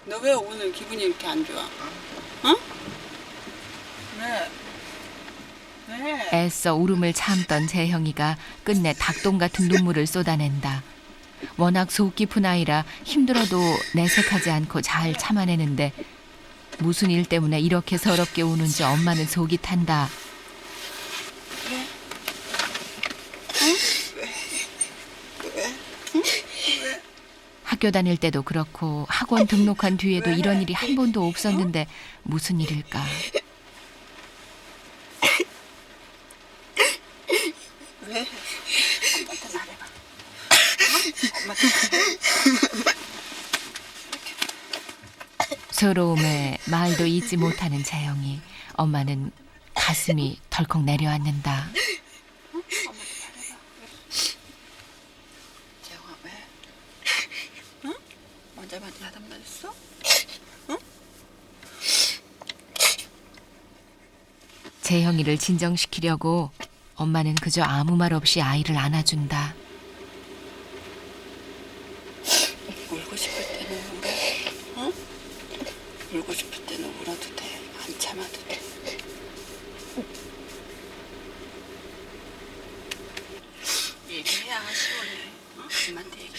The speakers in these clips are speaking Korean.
너 왜 오늘 기분이 이렇게 안 좋아? 어? 왜? 왜? 애써 울음을 참던 재형이가 끝내 닭똥 같은 눈물을 쏟아낸다. 워낙 속 깊은 아이라 힘들어도 내색하지 않고 잘 참아내는데 무슨 일 때문에 이렇게 서럽게 우는지 엄마는 속이 탄다. 학교 다닐 때도 그렇고 학원 등록한 뒤에도 이런 일이 한 번도 없었는데 무슨 일일까? 왜? 엄마한테 말해봐. 서러움에 말도 잇지 못하는 재영이. 엄마는 가슴이 덜컥 내려앉는다. 재영아 왜? 응? 언제만에 하단 말 했어? 응? 재형이를 진정시키려고 엄마는 그저 아무 말 없이 아이를 안아준다. 울고 싶을 때는 울어. 응? 울고 싶을 때는 울어도 돼. 안 참아도 돼. 얘기해야 시원해. 어? 엄마한테 얘기해.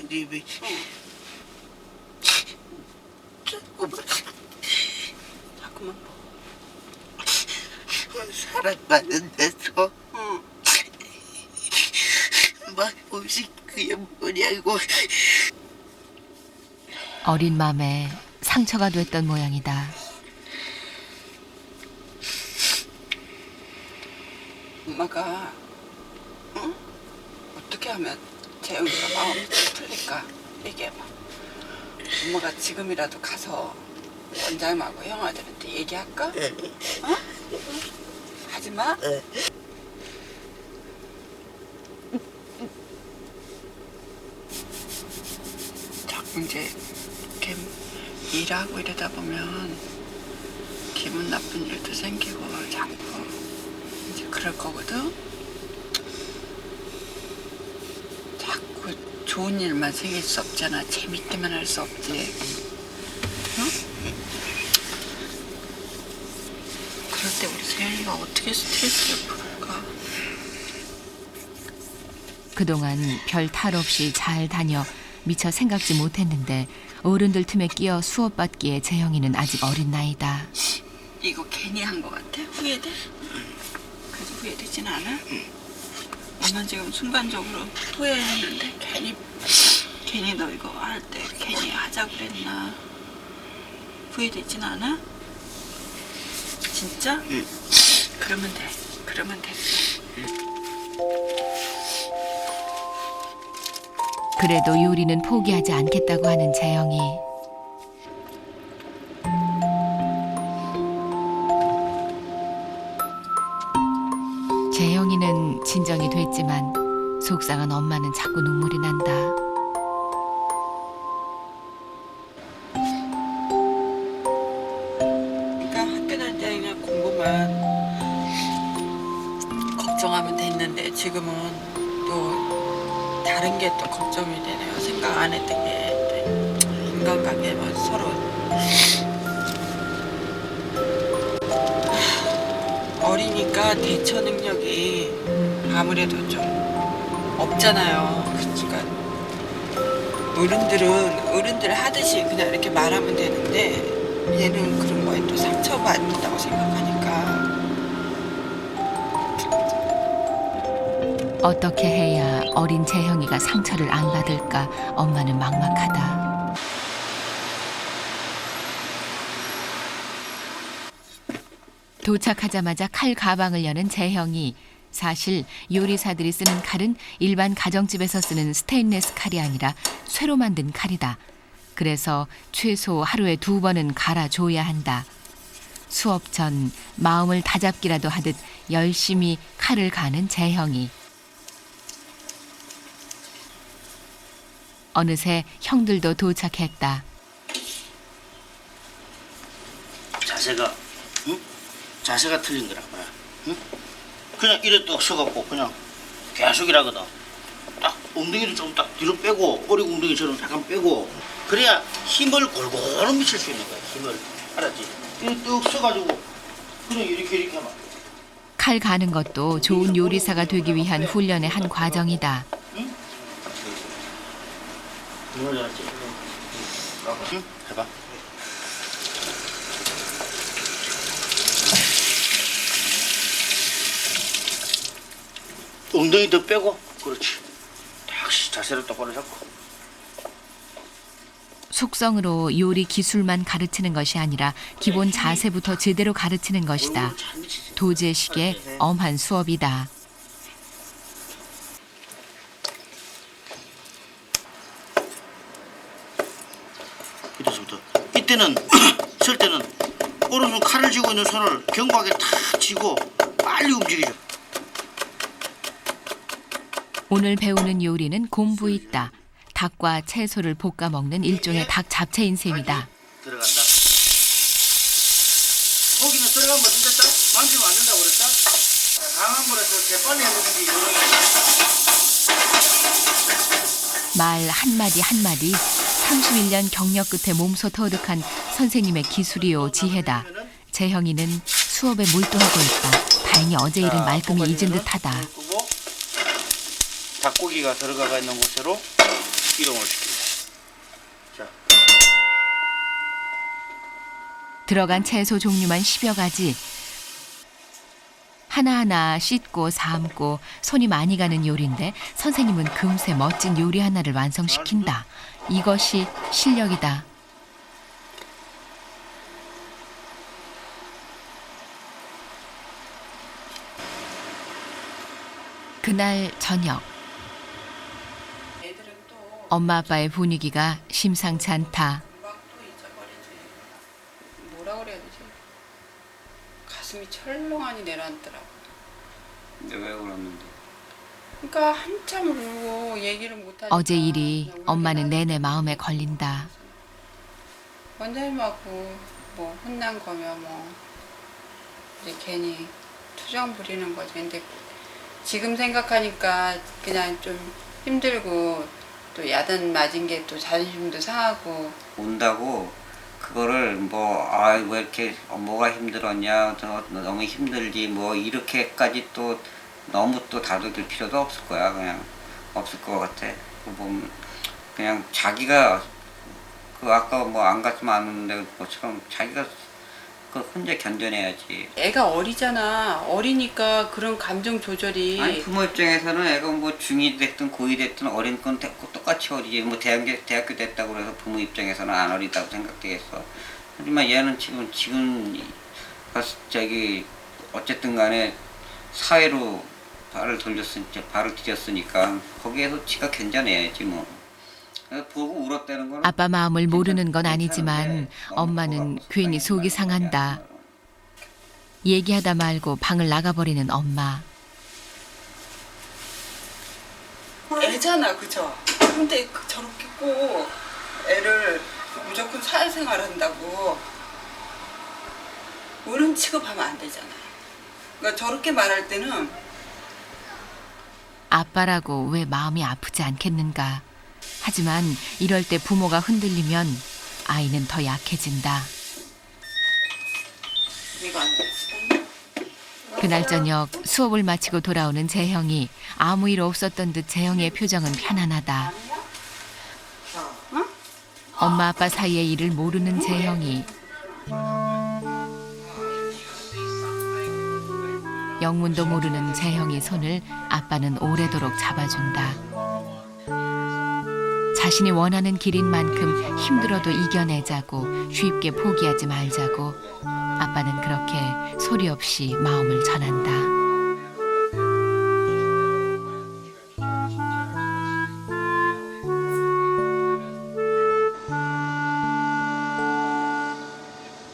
입이 자꾸만 뭐. 사랑받는 데서 응. 막 음식 그게 뭐냐고. 어린 맘에 상처가 됐던 모양이다. 엄마가 응? 어떻게 하면 재영이가 마음이 좀 풀릴까? 얘기해봐. 엄마가 지금이라도 가서 원장님하고 형아들한테 얘기할까? 어? 하지마. 자꾸 이제 이렇게 일하고 이러다 보면 기분 나쁜 일도 생기고 자꾸 이제 그럴 거거든. 자꾸 좋은 일만 생길 수 없잖아. 재밌게만 할 수 없지. 응? 그럴 때 우리 세연이가 어떻게 스트레스를 풀까? 그동안 별 탈 없이 잘 다녀 미처 생각지 못했는데 어른들 틈에 끼어 수업받기에 재형이는 아직 어린 나이다. 이거 괜히 한 거 같아? 후회돼? 그래도 후회되진 않아? 엄마 지금 순간적으로 후회했는데 괜히 너 이거 할 때 괜히 하자 그랬나? 후회되진 않아? 진짜? 응. 그러면 돼. 그러면 됐어. 그래도 요리는 포기하지 않겠다고 하는 재영이. 재영이는 진정이 됐지만 속상한 엄마는 자꾸 눈물이 난다. 그러니까 학교 다닐 때 그냥 공부만 걱정하면 됐는데 지금은 또 다른 게 또 걱정이 되네요. 생각 안 했던 게 인간관계 뭐 서로 어리니까 대처 능력이 아무래도 좀 없잖아요. 그러니까 어른들 하듯이 그냥 이렇게 말하면 되는데 얘는 그런 거에 또 상처받는다고 생각하니까 어떻게 해야 어린 재형이가 상처를 안 받을까 엄마는 막막하다. 도착하자마자 칼 가방을 여는 재형이. 사실 요리사들이 쓰는 칼은 일반 가정집에서 쓰는 스테인리스 칼이 아니라 쇠로 만든 칼이다. 그래서 최소 하루에 2번은 갈아줘야 한다. 수업 전 마음을 다잡기라도 하듯 열심히 칼을 가는 재형이. 어느새 형들도 도착했다. 자세가 응? 자세가 틀린 거라 봐라. 응? 그냥 이래 딱 서갖고 그냥 계속 일하거든. 딱 엉덩이를 좀 딱 뒤로 빼고 꼬리 엉덩이처럼 약간 빼고 그래야 힘을 골고루 미칠 수 있는 거야. 힘을. 알았지? 이렇게 뚝 써가지고 그냥 이렇게 하면. 칼 가는 것도 좋은 요리사가 되기 위한 훈련의 한 과정이다. 응? 정말 잘했지? 응? 해봐. 엉덩이 더 빼고. 그렇지. 다시 자세를 똑바로 잡고. 속성으로 요리 기술만 가르치는 것이 아니라 기본 자세부터 제대로 가르치는 것이다. 도제식의 엄한 수업이다. 이때서부터. 이때는 쓸 때는 오른손 칼을 쥐고 있는 손을 견고하게 탁 쥐고 빨리 움직이죠. 오늘 배우는 요리는 곰부 있다. 닭과 채소를 볶아 먹는 일종의 닭 잡채인 셈이다. 들어간다. 고기는 들어가면 된다. 만지면 안 된다고 그랬다. 강한 물에서 재빨리 해먹는 게 요령이야. 말 한마디 한마디 31년 경력 끝에 몸소 터득한 선생님의 기술이요 지혜다. 재형이는 수업에 몰두하고 있다. 다행히 어제 일은 말끔히 잊은 듯하다. 닭고기가 들어가 있는 곳으로 이동을 시킵니다. 자. 들어간 채소 종류만 10여 가지. 하나하나 씻고 삶고 손이 많이 가는 요리인데 선생님은 금세 멋진 요리 하나를 완성시킨다. 이것이 실력이다. 그날 저녁. 엄마 아빠의 분위기가 심상치 않다. 뭐라 그래야 되지? 가슴이 철렁하니 내려앉더라고. 근데 왜 그러는데? 그러니까 한참 울고 얘기를 못하니까 어제 일이 엄마는 내내 마음에 걸린다. 원장님하고 뭐 혼난 거면 뭐 이제 괜히 투정 부리는 거지. 근데 지금 생각하니까 그냥 좀 힘들고 또 야단 맞은 게 또 자존심도 상하고. 온다고 그거를 왜 이렇게 뭐가 힘들었냐, 너무 힘들지 뭐 이렇게까지 또 너무 또 다독일 필요도 없을 거야. 그냥 없을 것 같아. 보면 그냥 자기가 아까 안 갔으면 안 오는데 것처럼 자기가 혼자 견뎌내야지. 애가 어리잖아. 어리니까 그런 감정 조절이. 아니 부모 입장에서는 애가 중2 됐든 고2 됐든 어린 건 똑같이 어리지. 대학교 됐다고 그래서 부모 입장에서는 안 어리다고 생각되겠어. 하지만 얘는 지금 어쨌든 간에 사회로 발을 들였으니까 거기에서 지가 견뎌내야지 뭐. 보고 울었다는 거는 아빠 마음을 모르는 건 아니지만 엄마는 괜히 속이 상한다. 얘기하다 말고 방을 나가버리는 엄마. 애잖아, 그죠? 근데 저렇게 꼭 애를 무조건 사회생활 한다고 어른 취급하면 안 되잖아. 그러니까 저렇게 말할 때는 아빠라고 왜 마음이 아프지 않겠는가. 하지만 이럴 때 부모가 흔들리면 아이는 더 약해진다. 이거 안 돼. 그날 저녁 수업을 마치고 돌아오는 재형이 아무 일 없었던 듯 재형의 표정은 편안하다. 엄마 아빠 사이의 일을 모르는 재형이 영문도 모르는 재형의 손을 아빠는 오래도록 잡아준다. 자신이 원하는 길인 만큼 힘들어도 이겨내자고 쉽게 포기하지 말자고 아빠는 그렇게 소리 없이 마음을 전한다.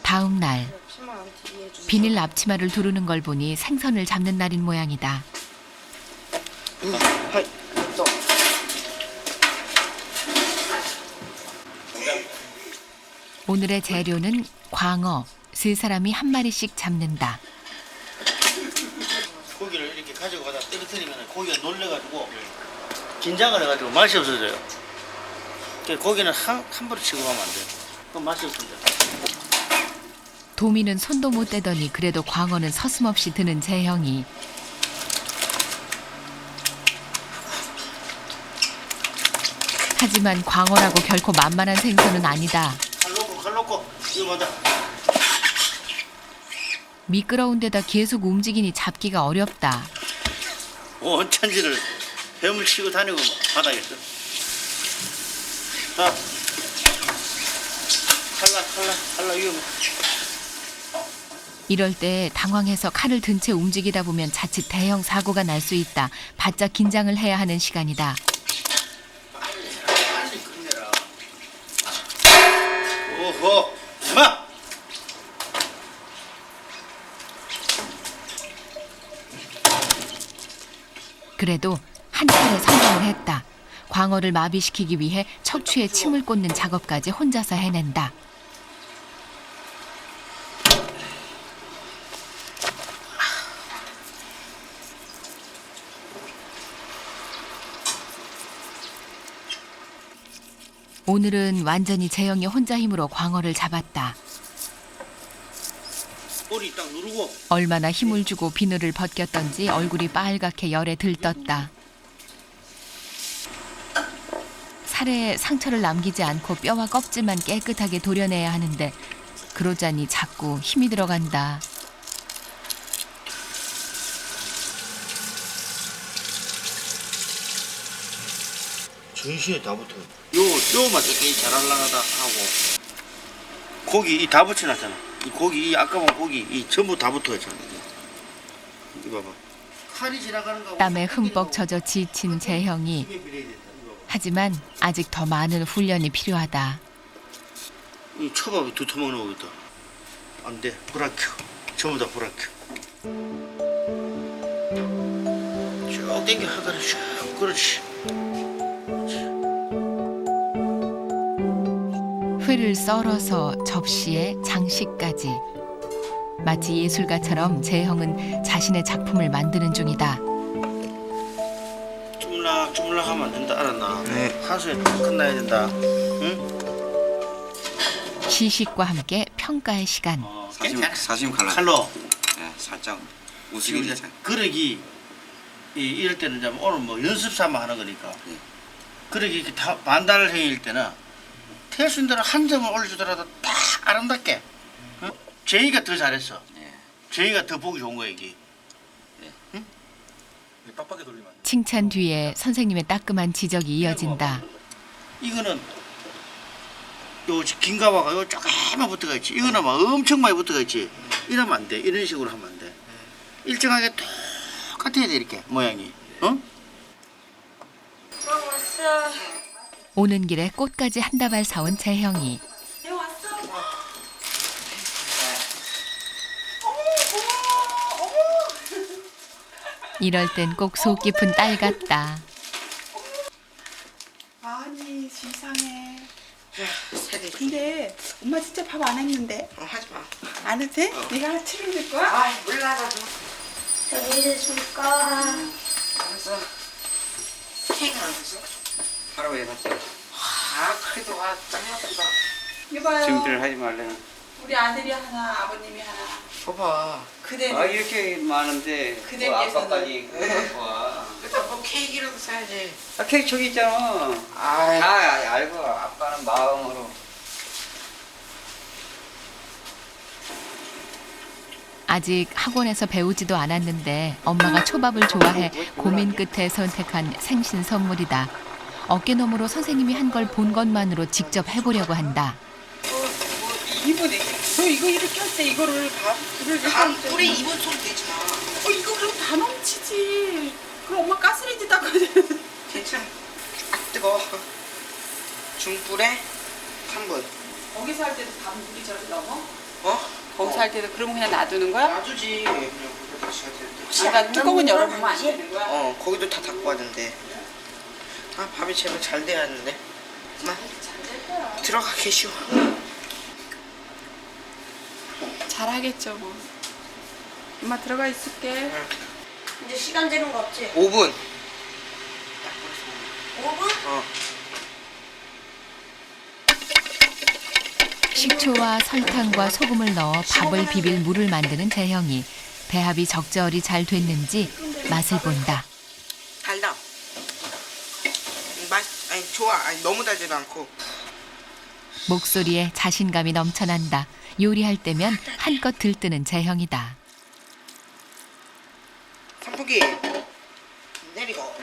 다음 날 비닐 앞치마를 두르는 걸 보니 생선을 잡는 날인 모양이다. 오늘의 재료는 광어. 세 사람이 한 마리씩 잡는다. 고기를 이렇게 가지고 가다 떨어뜨리면 고기가 놀래가지고 긴장을 해가지고 맛이 없어져요. 고기는 한 번에 취급하면 안 돼. 그럼 맛이 없습니다. 도미는 손도 못 대더니 그래도 광어는 서슴없이 드는 재형이. 하지만 광어라고 결코 만만한 생선은 아니다. 칼 놓고 이거 먼저. 미끄러운 데다 계속 움직이니 잡기가 어렵다. 온천지를 뱀을 치고 다니고 뭐 바닥에서. 자, 칼라 위험해. 이럴 때 당황해서 칼을 든 채 움직이다 보면 자칫 대형 사고가 날 수 있다. 바짝 긴장을 해야 하는 시간이다. 빨리 끝내라. 오호, 마. 그래도 한 차례 성공을 했다. 광어를 마비시키기 위해 척추에 침을 꽂는 작업까지 혼자서 해낸다. 오늘은 완전히 재영이 혼자 힘으로 광어를 잡았다. 꼬리 딱 누르고. 얼마나 힘을 주고 비늘을 벗겼던지 얼굴이 빨갛게 열에 들떴다. 살에 상처를 남기지 않고 뼈와 껍질만 깨끗하게 도려내야 하는데 그러자니 자꾸 힘이 들어간다. 전신에 다 붙어. 요만 이렇게 잘 올라가다 하고. 고기 이 다 붙여놨잖아. 이 고기 이 아까 본 고기 이 전부 다 붙어있잖아. 이거 봐봐. 칼이 지나가는 거. 땀에 흠뻑 젖어 지친 재형이. 하지만 아직 더 많은 훈련이 필요하다. 이 초밥이 두터먹 나오겠다. 안 돼. 불합켜. 전부 다 불합켜. 쭉 당겨 하다를 쭉. 그렇지. 회를 썰어서 접시에 장식까지. 마치 예술가처럼 재형은 자신의 작품을 만드는 중이다. 주물락 하면 안 된다. 알았나? 네. 하수에 끝나야 된다. 응? 시식과 함께 평가의 시간. 사심 갈라. 칼로. 네, 살짝 지금 우스게 이제 되잖아. 그릇이 이럴 때는 이제 오늘 뭐 연습 삼아 하는 거니까. 네. 그릇이 이렇게 다 반달형일 때는 태순대로 한 점을 올려주더라도 딱 아름답게. 응? 제이가 더 잘했어. 네. 제이가 더 보기 좋은 거야 이게. 응? 빡빡하게 돌리면 안 돼. 칭찬 뒤에 선생님의 따끔한 지적이 이어진다. 이거는 요 긴가마가 요 조금만 붙어가 있지. 이거는 막 엄청 많이 붙어가 있지. 이러면 안 돼. 이런 식으로 하면 안 돼. 일정하게 똑같아야 돼 이렇게 모양이. 어? 오는 길에 꽃까지 한 다발 사온 재형이. 이럴 땐 꼭 속 깊은 딸 같다. 아니 세상에. 근데 엄마 진짜 밥 안 했는데. 하지 마. 안 해도 돼? 네가 책임질 거야? 아, 몰라서. 여기를 줄까? 알았어. 행 알았어. 할아버지 봤어요. 아, 그래도 짱 예쁘다. 이봐요. 준비를 하지 말래는. 우리 아들이 하나, 아버님이 하나. 봐봐. 그대는 아 이렇게 많은데 그대 뭐 위해서는- 아빠까지 와. 일단 뭐 케이크라도 사야지. 아 케이크 저기 있잖아. 아이. 다 알고 아빠는 마음으로. 아직 학원에서 배우지도 않았는데 엄마가 초밥을 좋아해 고민 끝에 선택한 생신 선물이다. 어깨너머로 선생님이 한 걸 본 것만으로 직접 해보려고 한다. 이번에 너 이거 이렇게 할 때 이거를 불을 간 뿌리 입은 손 되지 마. 이거 그럼 다 넘치지. 그럼 엄마 가스레인지 닦아야 돼. 괜찮아. 아, 뜨거워. 중불에 3분. 거기서 할 때도 다 물이 저리 넘어? 어? 거기서 할 때도 그러면 그냥 놔두는 거야? 놔두지. 그냥 물에 다시 해야 되는데. 그러니까 뚜껑은 열어보면 안 되는 거야? 어, 거기도 다 닫고 하던데. 아, 밥이 제발 잘 돼야 하는데. 엄마, 잘될 거야. 들어가 계시오. 잘하겠죠 뭐. 엄마 들어가 있을게. 이제 시간 되는 거 없지? 5분. 5분? 어. 식초와 설탕과 소금을 넣어 밥을 비빌 물을 만드는 재형이 배합이 적절히 잘 됐는지 맛을 본다. 달다. 아니 좋아. 아니 너무 달지도 않고. 목소리에 자신감이 넘쳐난다. 요리할 때면 한껏 들뜨는 재형이다. 선풍기 내리고.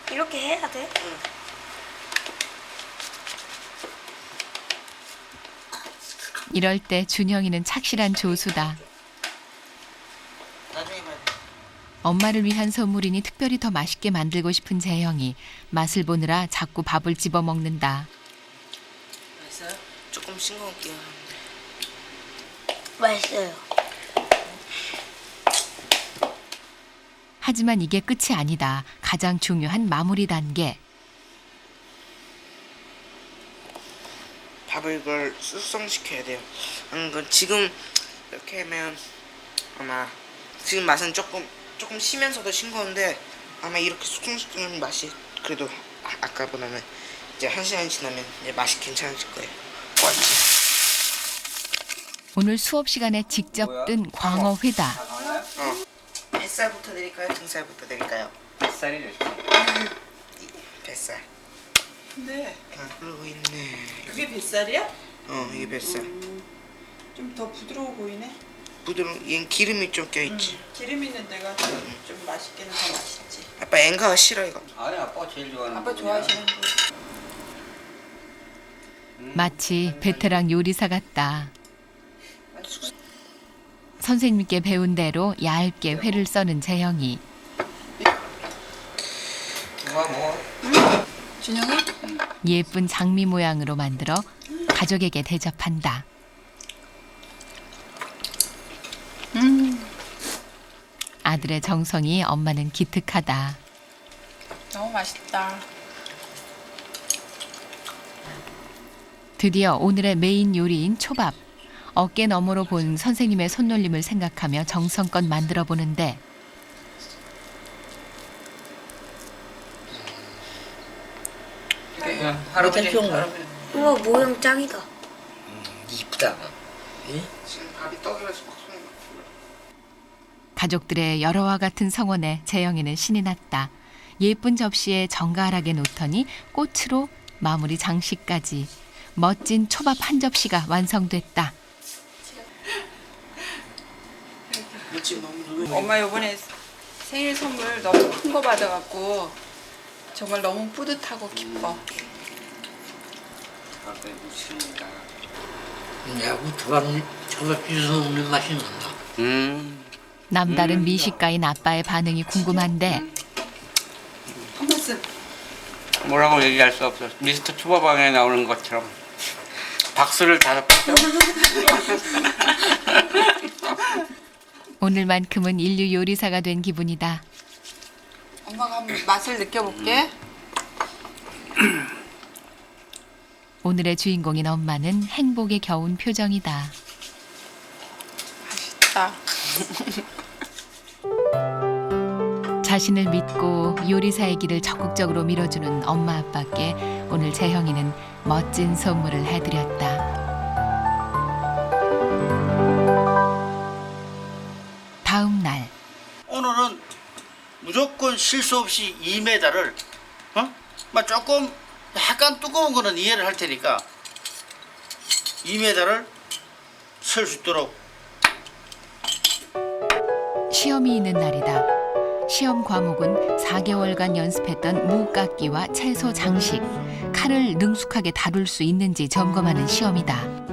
이렇게 해야 돼? 이럴 때 준영이는 착실한 조수다. 나중에 봐야 돼. 엄마를 위한 선물이니 특별히 더 맛있게 만들고 싶은 재형이 맛을 보느라 자꾸 밥을 집어먹는다. 맛있어요? 조금 싱거울게요. 맛있어요. 하지만 이게 끝이 아니다. 가장 중요한 마무리 단계. 밥을 이걸 숙성시켜야 돼요. 건 지금 이렇게 하면 아마 지금 맛은 조금 시면서도 싱거운데 아마 이렇게 숙성시키는 맛이 그래도 아까보다는 이제 1시간 지나면 이제 맛이 괜찮아질 거예요. 오늘 수업 시간에 직접 뜬 광어회다. 뱃살부터 드릴까요? 등살부터 드릴까요? 뱃살이 좋지. 뱃살. 근데 그러고 있네. 그게 뱃살이야? 이게 뱃살. 좀 더 부드러워 보이네. 부드러운 얘는 기름이 좀 껴있지. 기름 있는 데가 좀 맛있기는 더 맛있지. 아빠 앵가가 싫어 이거. 아니 아빠 제일 좋아하는 아빠 부분이야. 좋아하시는 거. 마치 베테랑 요리사 같다. 선생님께 배운 대로 얇게 회를 써는 재형이. 누가 뭐 준영이? 예쁜 장미 모양으로 만들어 가족에게 대접한다. 아들의 정성이 엄마는 기특하다. 너무 맛있다. 드디어 오늘의 메인 요리인 초밥. 어깨 너머로 본 선생님의 손놀림을 생각하며 정성껏 만들어 보는데 할아버지 우와 모양 짱이다. 이쁘다. 지금 밥이 떡이라서 막 손이 막 가족들의 여러와 같은 성원에 재영이는 신이 났다. 예쁜 접시에 정갈하게 놓더니 꽃으로 마무리 장식까지. 멋진 초밥 한 접시가 완성됐다. 엄마 이번에 생일 선물 너무 큰 거 받아갖고 정말 너무 뿌듯하고 기뻐. 아빠 무슨가. 야구 초밥 주워 먹는 맛이 난다. 남다른 미식가인 아빠의 반응이 궁금한데 한 말씀. 뭐라고 얘기할 수 없어. 미스터 초밥왕에 나오는 것처럼 박수를 5번 오늘만큼은 인류 요리사가 된 기분이다. 엄마가 한번 맛을 느껴볼게. 오늘의 주인공인 엄마는 행복에 겨운 표정이다. 맛있다. 자신을 믿고 요리사의 길을 적극적으로 밀어주는 엄마 아빠께 오늘 재형이는 멋진 선물을 해드렸다. 다음 날 오늘은 무조건 실수 없이 2m를 막 조금 약간 두꺼운 거는 이해를 할 테니까 2m를 설 수 있도록. 시험이 있는 날이다. 시험 과목은 4개월간 연습했던 무깎기와 채소 장식, 칼을 능숙하게 다룰 수 있는지 점검하는 시험이다.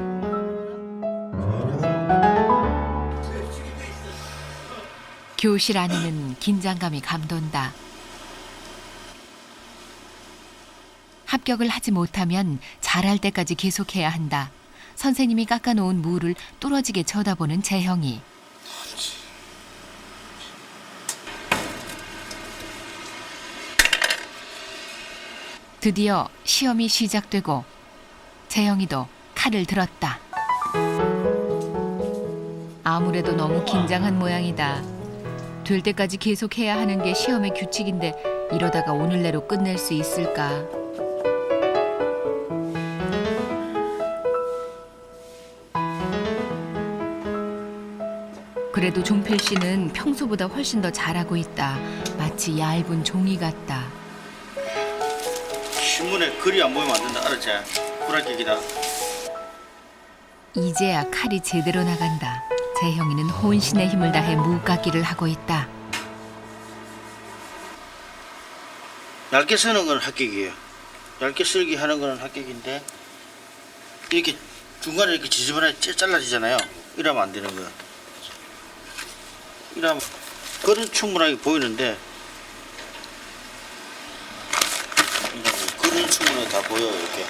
교실 안에는 긴장감이 감돈다. 합격을 하지 못하면 잘할 때까지 계속해야 한다. 선생님이 깎아놓은 무를 뚫어지게 쳐다보는 재형이. 드디어 시험이 시작되고 재형이도 칼을 들었다. 아무래도 너무 긴장한 모양이다. 될 때까지 계속해야 하는 게 시험의 규칙인데 이러다가 오늘 내로 끝낼 수 있을까? 그래도 종필 씨는 평소보다 훨씬 더 잘하고 있다. 마치 얇은 종이 같다. 신문에 글이 안 보이면 안 된다. 알았지? 불합격이다. 이제야 칼이 제대로 나간다. 재형이는 혼신의 힘을 다해 무깎기를 하고 있다. 얇게 쓰는 건 합격이에요. 얇게 쓸기 하는 거는 합격인데 이렇게 중간에 이렇게 지저분하게 잘라지잖아요. 이러면 안 되는 거야. 이러면 글은 충분하게 보이는데 글은 충분하게 다 보여 이렇게.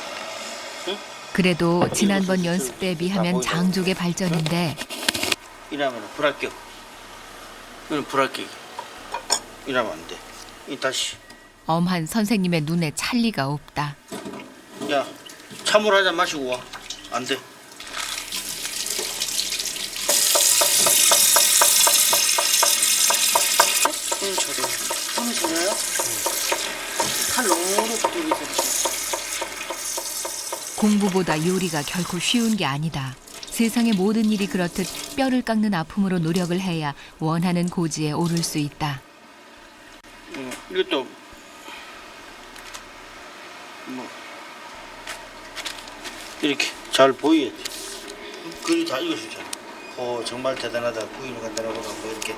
그래도 지난번 연습 때에 비하면 장족의 발전인데 이러면 불합격. 이건 불합격. 이러면 안 돼. 이 다시. 엄한 선생님의 눈에 찰리가 없다. 야, 찬물 한 잔 마시고 와. 안 돼. 손이 저려요? 칼 너무 두르게 공부보다 요리가 결코 쉬운 게 아니다. 세상의 모든 일이 그렇듯 뼈를 깎는 아픔으로 노력을 해야 원하는 고지에 오를 수 있다. 이것도 뭐 이렇게 잘 보여야지. 글이 다 읽어주잖아. 정말 대단하다. 부인이 간다라고 뭐 이렇게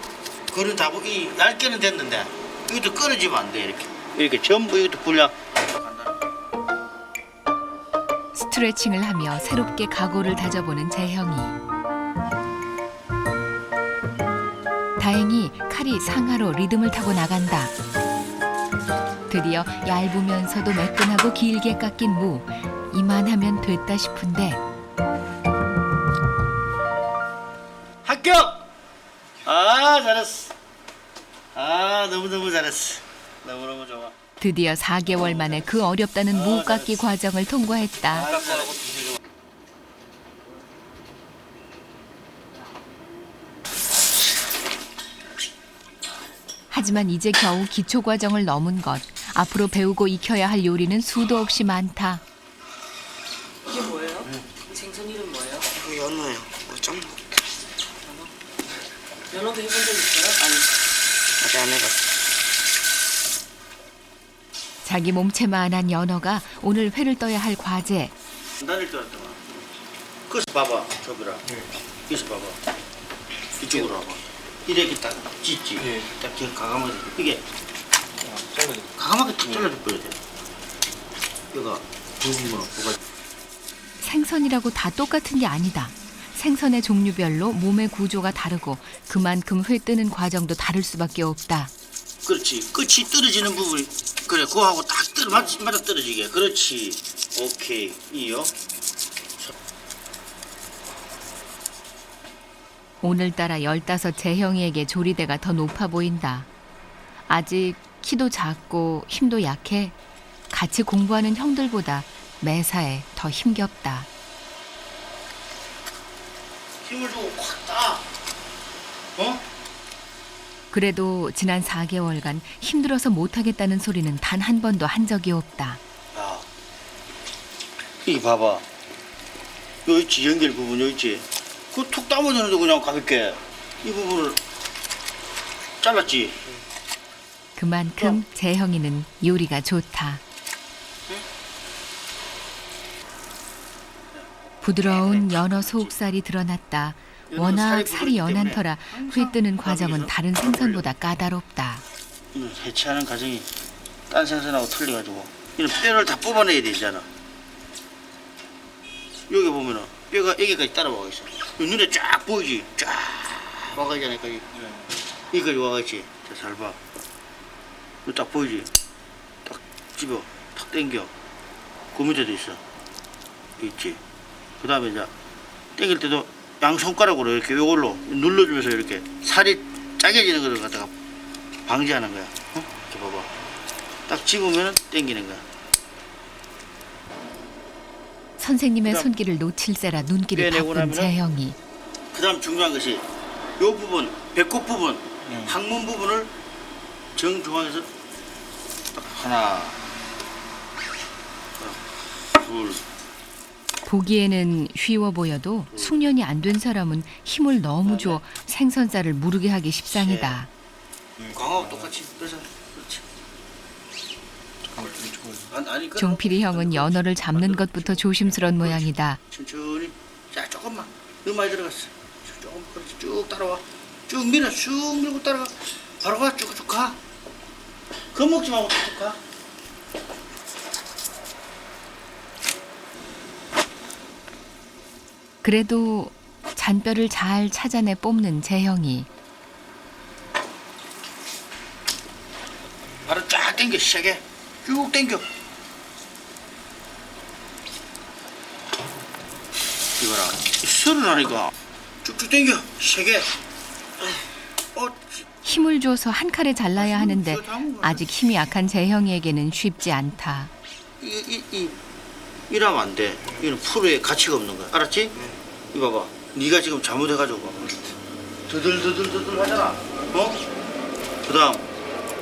글은 다 이 얇게는 됐는데 이것도 끊어지면 안 돼. 이렇게 전부 이것도 분량. 스트레칭을 하며 새롭게 각오를 다져보는 재형이. 다행히 칼이 상하로 리듬을 타고 나간다. 드디어 얇으면서도 매끈하고 길게 깎인 무. 이만하면 됐다 싶은데 합격! 아, 잘했어. 아, 너무너무 잘했어. 너무너무 좋아. 드디어 4개월 만에 그 어렵다는 무 깎기 과정을 통과했다. 하지만 이제 겨우 기초 과정을 넘은 것. 앞으로 배우고 익혀야 할 요리는 수도 없이 많다. 이게 뭐예요? 생선 이름 뭐예요? 이거 연어예요. 좀 연어도 해본 적 있어요? 아니 아직 안 해봤어. 자기 몸체만한 연어가 오늘 회를 떠야 할 과제. 나를 줄 알았더만. 그래서 봐봐, 저기라. 여기서 봐봐. 이쪽으로 와봐. 이렇게 딱 찢지. 딱 이렇게 가감하게 이게 가감하게 탁 잘라줄 거야 돼. 여기가 굵은 거는 뭐가 생선이라고 다 똑같은 게 아니다. 생선의 종류별로 몸의 구조가 다르고 그만큼 회 뜨는 과정도 다를 수밖에 없다. 그렇지. 끝이 떨어지는 부분이 그래. 그거하고 딱 맞아 떨어지게. 그렇지. 오케이. 이요. 오늘따라 15 재형이에게 조리대가 더 높아 보인다. 아직 키도 작고 힘도 약해 같이 공부하는 형들보다 매사에 더 힘겹다. 힘을 주고 확 따. 어? 그래도 지난 4개월간 힘들어서 못하겠다는 소리는 단 한 번도 한 적이 없다. 야, 이게 봐봐. 요 있지, 연결 부분 요 있지. 그거 툭 따먹었는데 그냥 가볍게 이 부분을 잘랐지. 그만큼 재형이는 요리가 좋다. 부드러운 연어 속살이 드러났다. 워낙 살이 연한 터라 회 뜨는 과정은 다른 생선보다 까다롭다. 해체하는 과정이 딴 생선하고 틀려가지고 이런 뼈를 다 뽑아내야 되잖아. 여기 보면은 뼈가 여기까지 따라와 있어. 눈에 쫙 보이지? 쫙 와가 있잖아. 여기까지 와가 있지. 자, 잘 봐. 이거 딱 보이지? 딱 집어, 탁 당겨. 그 밑에도 있어. 있지. 그 다음에 이제 당길 때도 양 손가락으로 이렇게 이걸로 눌러주면서 이렇게 살이 짜겨지는 것을 갖다가 방지하는 거야. 어? 이렇게 봐봐. 딱 집으면 당기는 거야. 선생님의 손길을 놓칠세라 눈길이 빼내고 바쁜 나면은 재형이. 그 다음 중요한 것이 이 부분, 배꼽 부분, 항문 부분을 정중앙에서 하나, 둘, 보기에는 쉬워 보여도 숙련이 안 된 사람은 힘을 너무 줘 생선살을 무르게 하기 십상이다. 광하고 똑같이 빼서 그렇지. 아니, 종필이 형은 연어를 잡는 것부터 조심스러운 모양이다. 천천히. 자, 조금만. 너무 많이 들어갔어. 조금 그렇지. 쭉 따라와. 쭉 밀어. 쭉 밀고 따라가. 바로 가. 쭉쭉 가. 겁먹지 말고 쭉 가. 그래도 잔뼈를 잘 찾아내 뽑는 재형이 바로 쫙 당겨. 세게. 쭉 당겨. 이거라. 서른 나니까 쭉쭉 당겨. 세게. 힘을 줘서 한 칼에 잘라야 하는데 아직 힘이 약한 재형이에게는 쉽지 않다. 이러면 안 돼. 이는 프로의 가치가 없는 거야. 알았지? 이거 봐봐. 네가 지금 잘못해가지고 드들드들드들 하잖아. 어? 그다음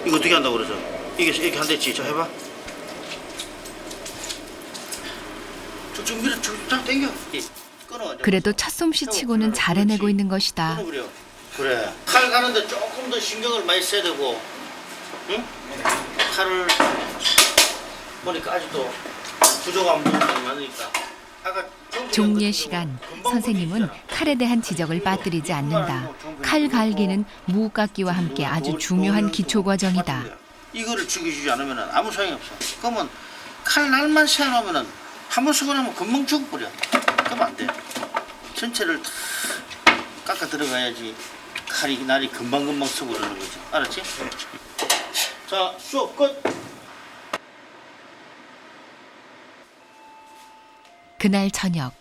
이거 어떻게 한다고 그러죠? 이게 이렇게 한댔지. 자 해봐. 쭉쭉 밀어. 쭉쭉 당겨. 끊어. 그래도 첫 솜씨치고는 잘 해내고 있는 것이다. 끊어버려. 그래. 칼 가는데 조금 더 신경을 많이 써야 되고, 응? 칼을 보니까 아직도 부족한 부분이 많으니까. 아까 종례 시간 선생님은 칼에 대한 지적을 빠뜨리지 않는다. 칼 갈기는 무깎기와 함께 아주 중요한 기초 과정이다. 이거를 죽여주지 않으면 아무 소용이 없어. 그러면 칼 날만 세워놓으면 한 번 쓰고 나면 금방 죽어버려. 그러면 안 돼. 전체를 다 깎아 들어가야지 칼이 날이 금방금방 쓰고 그러는 거지. 알았지? 자, 수업 끝. 그날 저녁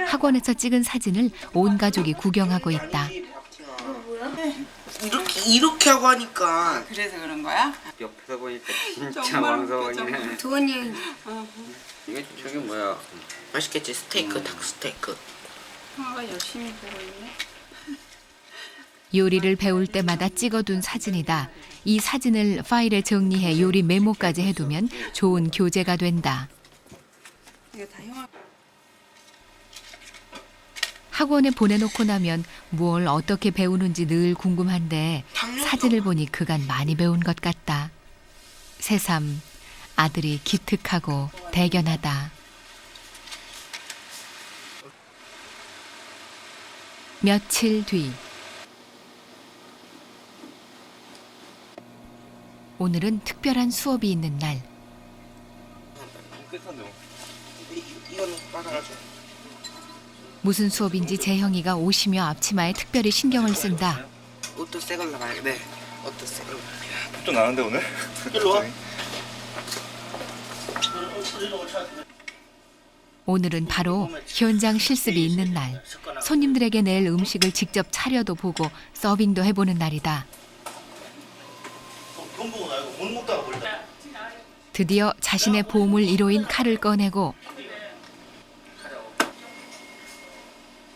학원에서 찍은 사진을 온 가족이 구경하고 있다. 이렇게 하고 하니까 그래서 그런 거야? 옆에서 보니까 진짜 정말 왕성하네. 도원이 형이 이게 저게 뭐야? 맛있겠지. 스테이크, 닭 스테이크. 형아가 열심히 보고 있네. 요리를 배울 때마다 찍어둔 사진이다. 이 사진을 파일에 정리해 요리 메모까지 해두면 좋은 교재가 된다. 이거 다 형아. 학원에 보내놓고 나면 뭘 어떻게 배우는지 늘 궁금한데 사진을 보니 그간 많이 배운 것 같다. 새삼 아들이 기특하고 대견하다. 며칠 뒤 오늘은 특별한 수업이 있는 날. 이거는 빨아가지고. 무슨 수업인지 재형이가 옷이며 앞치마에 특별히 신경을 쓴다. 옷도 새 걸로 가야 돼. 옷도 새 걸로. 또 나는데 오늘? 일로 와. 오늘은 바로 현장 실습이 있는 날. 손님들에게 낼 음식을 직접 차려도 보고 서빙도 해보는 날이다. 돈 보고 나고 못 먹다가 버린다. 드디어 자신의 보물 1호인 칼을 꺼내고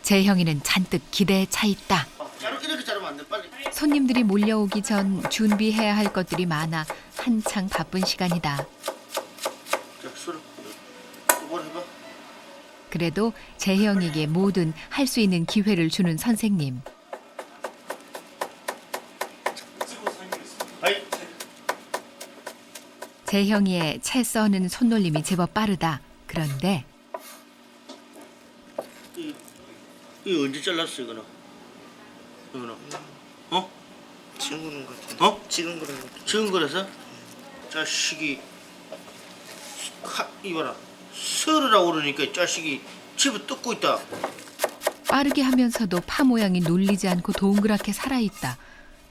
재형이는 잔뜩 기대에 차 있다. 이렇게 자르면 안 돼. 빨리. 손님들이 몰려오기 전 준비해야 할 것들이 많아 한창 바쁜 시간이다. 자, 술을 똑바로 해봐. 그래도 재형에게 뭐든 할 수 있는 기회를 주는 선생님. 아이. 재형이의 채 써는 손놀림이 제법 빠르다. 그런데 이 언제 잘랐어 이거는? 이거는? 어? 지금 그런 거 같은데. 어? 지금 그런 거. 지금 그래서 자식이 이봐라 서르라고 그러니까 이 자식이 집을 뜯고 있다. 빠르게 하면서도 파 모양이 눌리지 않고 동그랗게 살아있다.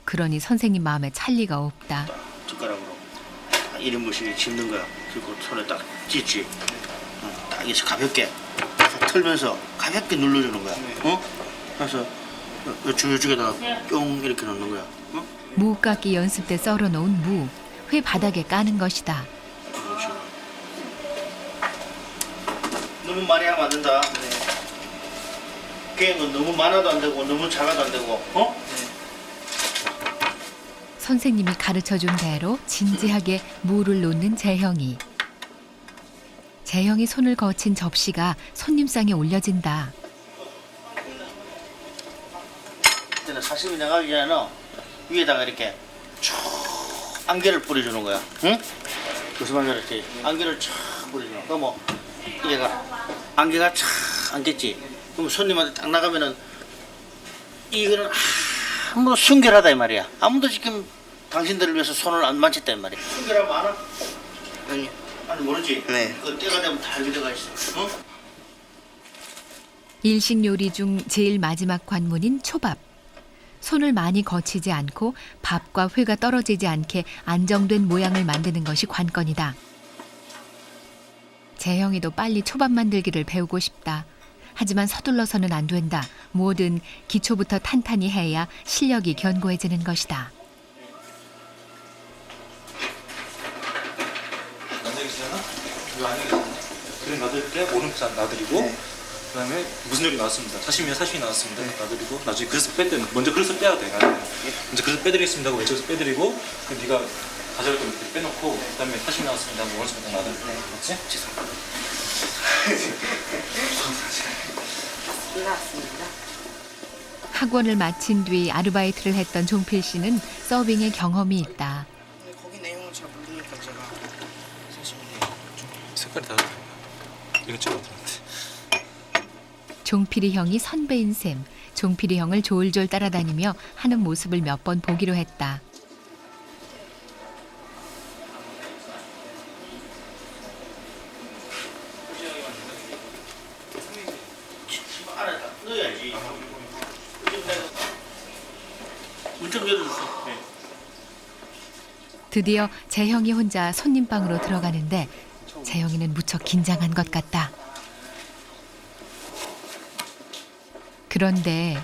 그러니 선생님 마음에 찰 리가 없다. 젓가락으로 딱 1인분씩 집는 거야. 그리고 손에 딱 찢지. 딱 이렇게 가볍게 딱 털면서 가볍게 눌러주는 거야. 어? 그래서 주쪽에다가 뿅 이렇게 넣는 거야. 어? 무 깎기 연습 때 썰어놓은 무, 회 바닥에 까는 것이다. 그렇지. 너무 많이 하면 안 된다. 깨는 건 너무 많아도 안 되고 너무 작아도 안 되고. 어? 선생님이 가르쳐준 대로 진지하게 무를 놓는 재형이. 재형이 손을 거친 접시가 손님상에 올려진다. 그때는 사시미 나가기 전에는 위에다가 이렇게 쭉 안개를 뿌려주는 거야. 응? 무슨 말인지 알았지? 안개를 쫙 뿌려주는 거야. 그럼 뭐 얘가 안개가 쫙 안겠지. 그럼 손님한테 딱 나가면은 이거는 아무도 순결하다 이 말이야. 아무도 지금 당신들을 위해서 손을 안 만졌다 이 말이야. 순결하면 알아? 아니요. 아니 모르지? 네. 그 때가 되면 다 알게 들어가 있어. 어? 일식 요리 중 제일 마지막 관문인 초밥. 손을 많이 거치지 않고 밥과 회가 떨어지지 않게 안정된 모양을 만드는 것이 관건이다. 재형이도 빨리 초밥 만들기를 배우고 싶다. 하지만 서둘러서는 안 된다. 뭐든 기초부터 탄탄히 해야 실력이 견고해지는 것이다. 요 안에 그림 놔드릴게 오른쪽 놔드리고 그다음에 무슨 요리 나왔습니다. 사시미 나왔습니다. 놔드리고 나중에 그릇을 먼저 그릇을 빼야 돼. 먼저 그릇 빼드리겠습니다 하고 왼쪽에서 빼드리고 그럼 네가 가져갈 거 이렇게 빼놓고 그다음에 사시미 나왔습니다 하고 오른쪽 딱 놔드릴게. 그렇지? 끝났습니다. 학원을 마친 뒤 아르바이트를 했던 종필 씨는 서빙에 경험이 있다. 근데 거기 내용을 잘 모르니까 제가 사실 색깔이 다르다. 이건 찍어 들었는데. 종필이 형이 선배인 셈. 종필이 형을 졸졸 따라다니며 하는 모습을 몇 번 보기로 했다. 안에다 넣어야지. 문좀 열어줬어. 네. 드디어 재형이 혼자 손님방으로 들어가는데 재형이는 무척 긴장한 것 같다. 그런데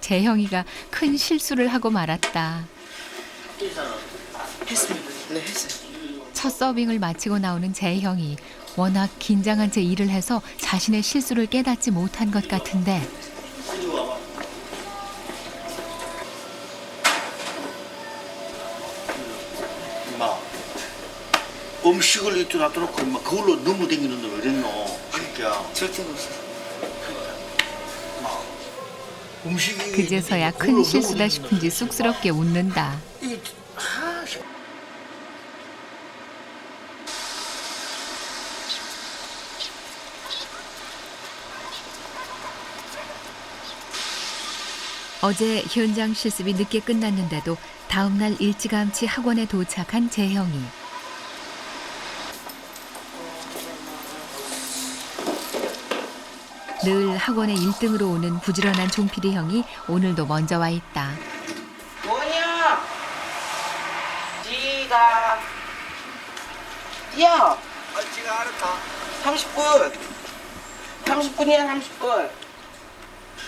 재형이가 큰 실수를 하고 말았다. 했습니다. 네, 했어요. 첫 서빙을 마치고 나오는 재형이 워낙 긴장한 채 일을 해서 자신의 실수를 깨닫지 못한 것 같은데 임마 음식을 이렇게 놔둬놓고 임마 그걸로 너무 댕기는데 왜 이랬노? 진짜. 절대 못했어요. 음식이 그제서야 큰 실수다 싶은지 쑥스럽게 웃는다. 이게 어제 현장 실습이 늦게 끝났는데도 다음날 일찌감치 학원에 도착한 재형이. 늘 학원에 1등으로 오는 부지런한 종필이 형이 오늘도 먼저 와 있다. 뭐냐? 지가 뛰어. 지가 알았다. 30분. 30분이야 30분.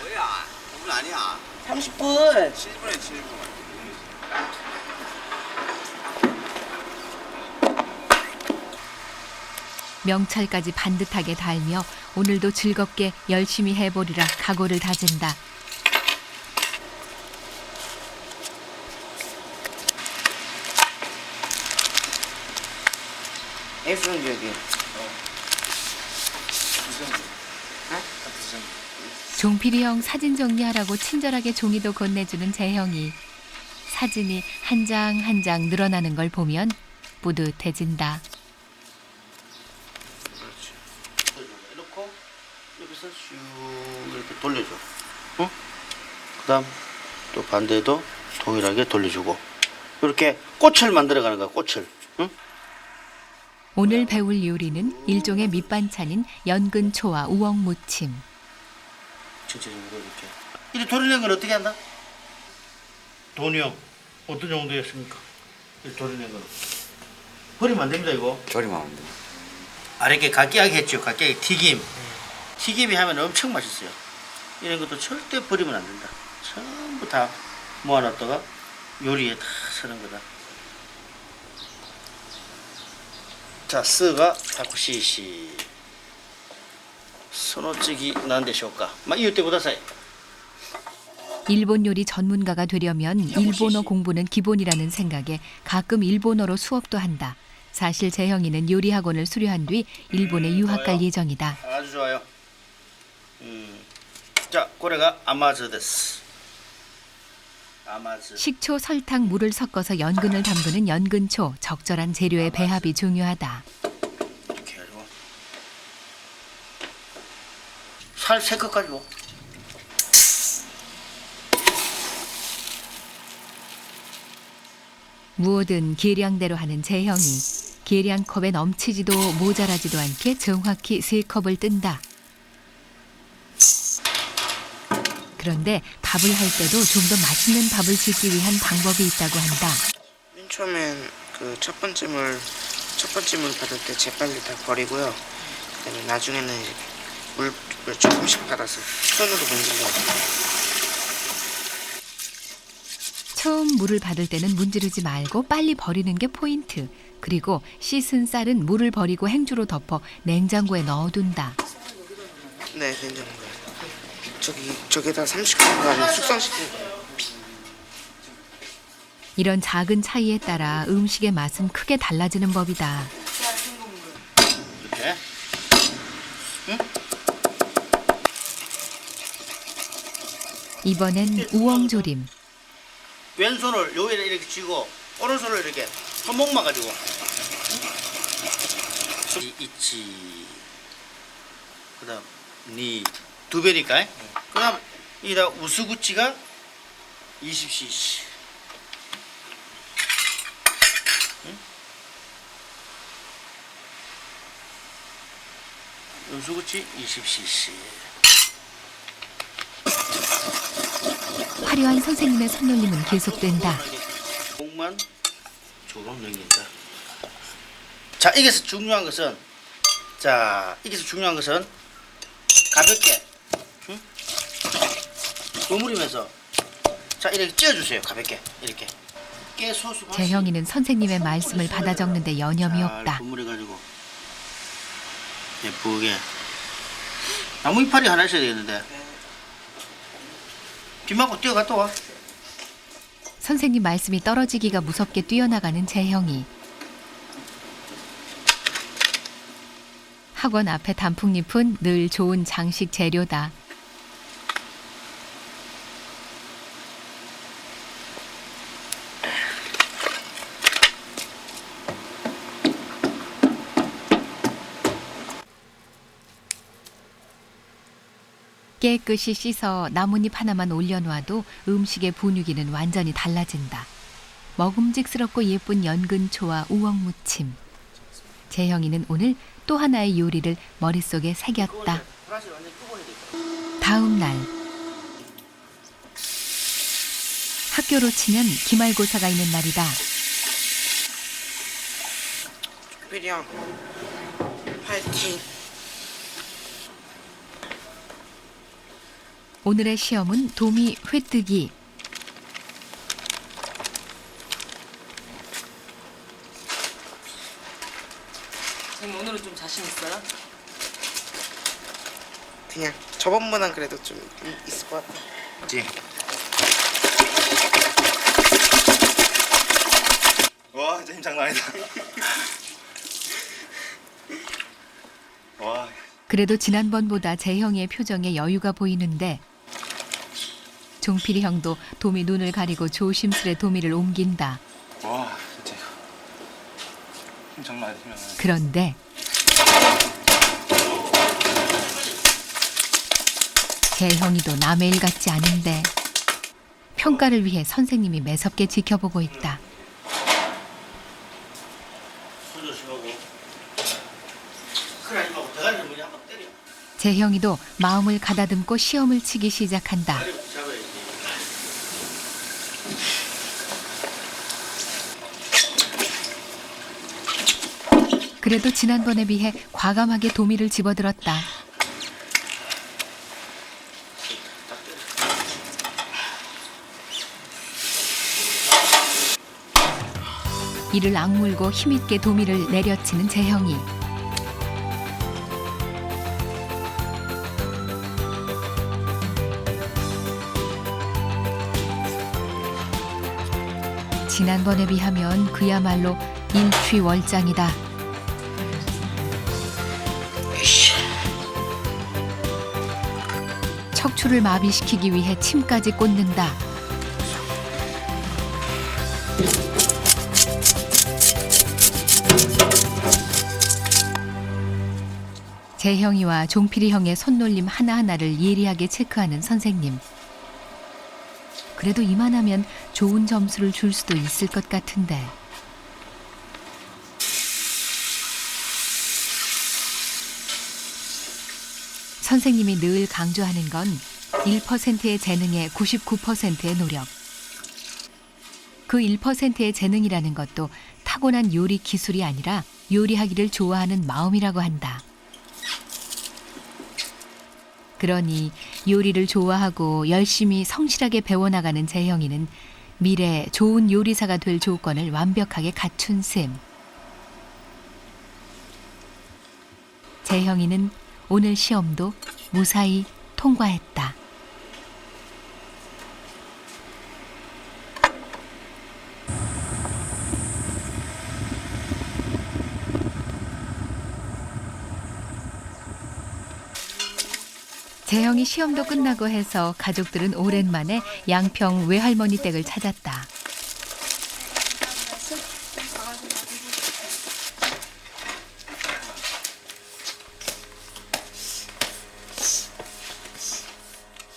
뭐야? 5분 아니야. 30분. 7분에 7분. 명찰까지 반듯하게 달며 오늘도 즐겁게 열심히 해보리라 각오를 다진다. F는 저기. 종필이 형 사진 정리하라고 친절하게 종이도 건네주는 재형이. 사진이 한 장 한 장 늘어나는 걸 보면 뿌듯해진다. 이렇게 여기서 슉 이렇게 돌려줘. 응? 그다음 또 반대도 동일하게 돌려주고 이렇게 꽃을 만들어가는 거야. 꽃을. 응? 오늘 배울 요리는 일종의 밑반찬인 연근초와 우엉무침. 전체적으로 이렇게. 이렇게 돌리는 건 어떻게 한다? 돈이요. 어떤 정도였습니까? 이렇게 돌리는 건 버리면 안 됩니다 이거. 조리만 하면 돼. 이렇게 각기하게 했죠. 각기하게 튀김. 튀김이 하면 엄청 맛있어요. 이런 것도 절대 버리면 안 된다. 전부 다 모아놨다가 요리에 다 쓰는 거다. 자, 스가 100cc. その次何でしょうか。まあ言ってください。 일본 요리 전문가가 되려면 일본어 공부는 기본이라는 생각에 가끔 일본어로 수업도 한다. 사실 재형이는 요리 학원을 수료한 뒤 일본에 유학 갈 예정이다. 아주 좋아요. 자, これが甘酢です.甘酢. 식초, 설탕, 물을 섞어서 연근을 담그는 연근초. 적절한 재료의 배합이 중요하다. 이렇게 해가지고 살 3컵까지 뭐. 무엇든 계량대로 하는 재형이 계량컵에 넘치지도 모자라지도 않게 정확히 3컵을 뜬다. 그런데 밥을 할 때도 좀 더 맛있는 밥을 짓기 위한 방법이 있다고 한다. 맨 처음엔 그 첫 번째 물 받을 때 재빨리 다 버리고요. 그다음에 나중에는 이제 물 조금씩 받아서 손으로 문질러요. 처음 물을 받을 때는 문지르지 말고 빨리 버리는 게 포인트. 그리고 씻은 쌀은 물을 버리고 행주로 덮어 냉장고에 넣어둔다. 네, 냉장고에. 저기다 30분간 숙성시키는 거예요. 이런 작은 차이에 따라 음식의 맛은 크게 달라지는 법이다. 이렇게. 응? 이번엔 우엉조림. 왼손을 여기다 이렇게 쥐고 오른손을 이렇게 손목만 가지고 있지. 그다음 두 배니까. 그다음 이다 우스구치가 20cc. 우스구치 20cc. 화려한 선생님의 손놀림은 계속된다. 목만 조금 넘긴다. 자, 여기서 중요한 것은 가볍게 버무리면서 자 이렇게 찧어주세요. 가볍게 이렇게. 깨 소스. 재형이는 선생님의 말씀을 받아 적는데 여념이 없다. 버무려가지고 예쁘게. 나무 이파리 하나 있어야 되겠는데. 비 맞고 뛰어갔다 와. 선생님 말씀이 떨어지기가 무섭게 뛰어나가는 재형이. 학원 앞에 단풍잎은 늘 좋은 장식 재료다. 깨끗이 씻어 나뭇잎 하나만 올려놓아도 음식의 분위기는 완전히 달라진다. 먹음직스럽고 예쁜 연근초와 우엉무침. 재형이는 오늘 또 하나의 요리를 머릿속에 새겼다. 다음 날 학교로 치면 기말고사가 있는 날이다. 필이 형 파이팅. 오늘의 시험은 도미 회뜨기. 선생님 오늘은 좀 자신 있어요? 그냥 저번보단 그래도 좀 있을 것 같아. 그치? 와 진짜 힘 장난 아니다. 와. 그래도 지난번보다 재형이의 표정에 여유가 보이는데 종필이 형도 도미 눈을 가리고 조심스레 도미를 옮긴다. 와 진짜 힘 장난 아니다. 그런데 재형이도 남의 일 같지 않은데 평가를 위해 선생님이 매섭게 지켜보고 있다. 재형이도 마음을 가다듬고 시험을 치기 시작한다. 그래도 지난번에 비해 과감하게 도미를 집어들었다. 이를 악물고 힘있게 도미를 내려치는 재형이. 지난번에 비하면 그야말로 일취월장이다. 척추를 마비시키기 위해 침까지 꽂는다. 재형이와 종필이 형의 손놀림 하나하나를 예리하게 체크하는 선생님. 그래도 이만하면 좋은 점수를 줄 수도 있을 것 같은데. 선생님이 늘 강조하는 건 1%의 재능에 99%의 노력. 그 1%의 재능이라는 것도 타고난 요리 기술이 아니라 요리하기를 좋아하는 마음이라고 한다. 그러니 요리를 좋아하고 열심히 성실하게 배워나가는 재형이는 미래 좋은 요리사가 될 조건을 완벽하게 갖춘 셈. 재형이는 오늘 시험도 무사히 통과했다. 재형이 시험도 끝나고 해서 가족들은 오랜만에 양평 외할머니 댁을 찾았다.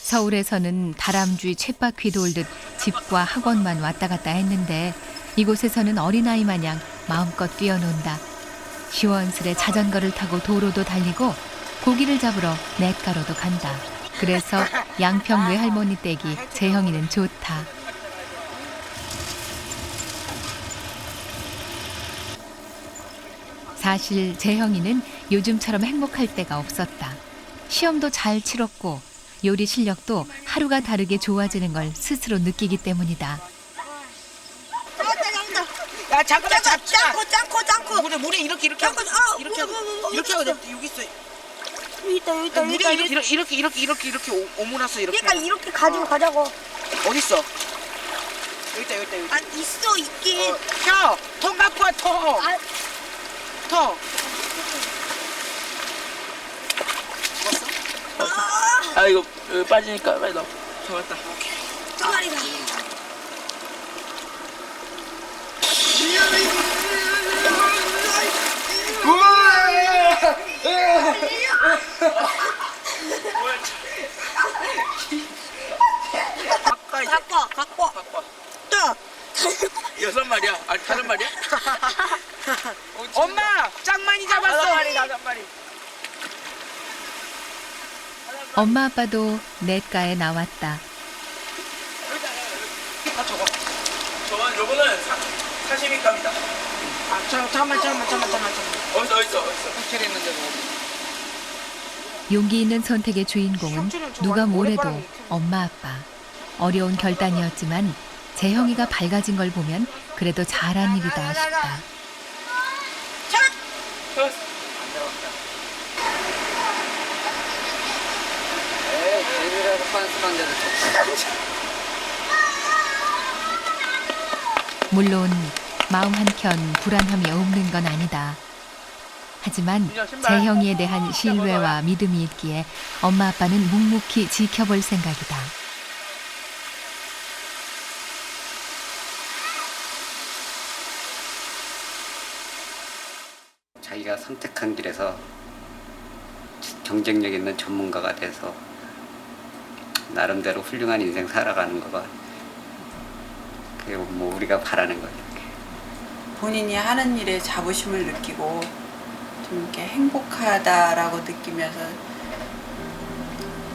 서울에서는 다람쥐 쳇바퀴 돌듯 집과 학원만 왔다 갔다 했는데 이곳에서는 어린아이 마냥 마음껏 뛰어논다. 시원스레 자전거를 타고 도로도 달리고 고기를 잡으러 냇가로도 간다. 그래서 양평 외할머니 댁이 재형이는 좋다. 사실 재형이는 요즘처럼 행복할 때가 없었다. 시험도 잘 치렀고 요리 실력도 하루가 다르게 좋아지는 걸 스스로 느끼기 때문이다. 야 잠깐만 잡지 마. 짱코. 물에 이렇게 짱코. 하고 이렇게 하고 여기 있어. 여기 있다. 물에 이렇게 오므라서 이렇게. 그러니까 이렇게 가지고 가자고. 어디 있어? 여기 있다. 아 있어 있긴. 통 갖고 와 통. 아. 통. 아 이거 빠지니까 빨리 넣어. 잡았다. 쪼가리다. 갖고. 또. 6마리야. 아니 5마리야? 엄마 짱 많이 잡았어. 5마리. 엄마 아빠도 냇가에 나왔다. 요거는 사시미감이다. 아 잠깐만. 어딨어? 호텔에 있는데 뭐. 용기 있는 선택의 주인공은 누가 뭐래도 엄마 아빠. 어려운 결단이었지만 재형이가 밝아진 걸 보면 그래도 잘한 일이다 싶다. 물론 마음 한켠 불안함이 없는 건 아니다. 하지만 재형이에 대한 신뢰와 믿음이 있기에 엄마 아빠는 묵묵히 지켜볼 생각이다. 자기가 선택한 길에서 경쟁력 있는 전문가가 돼서 나름대로 훌륭한 인생 살아가는 거가 그게 뭐 우리가 바라는 거죠. 본인이 하는 일에 자부심을 느끼고 좀 이렇게 행복하다라고 느끼면서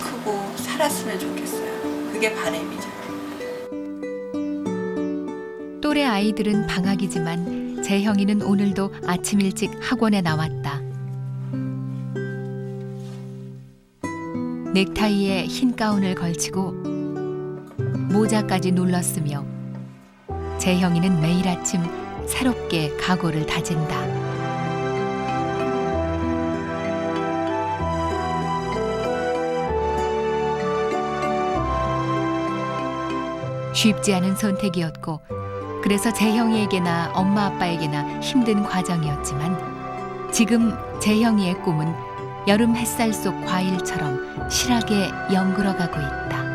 크고 살았으면 좋겠어요. 그게 바람이죠. 또래 아이들은 방학이지만 재형이는 오늘도 아침 일찍 학원에 나왔다. 넥타이에 흰 가운을 걸치고 모자까지 눌렀으며 재형이는 매일 아침 새롭게 각오를 다진다. 쉽지 않은 선택이었고 그래서 재형이에게나 엄마 아빠에게나 힘든 과정이었지만 지금 재형이의 꿈은 여름 햇살 속 과일처럼 실하게 연그러가고 있다.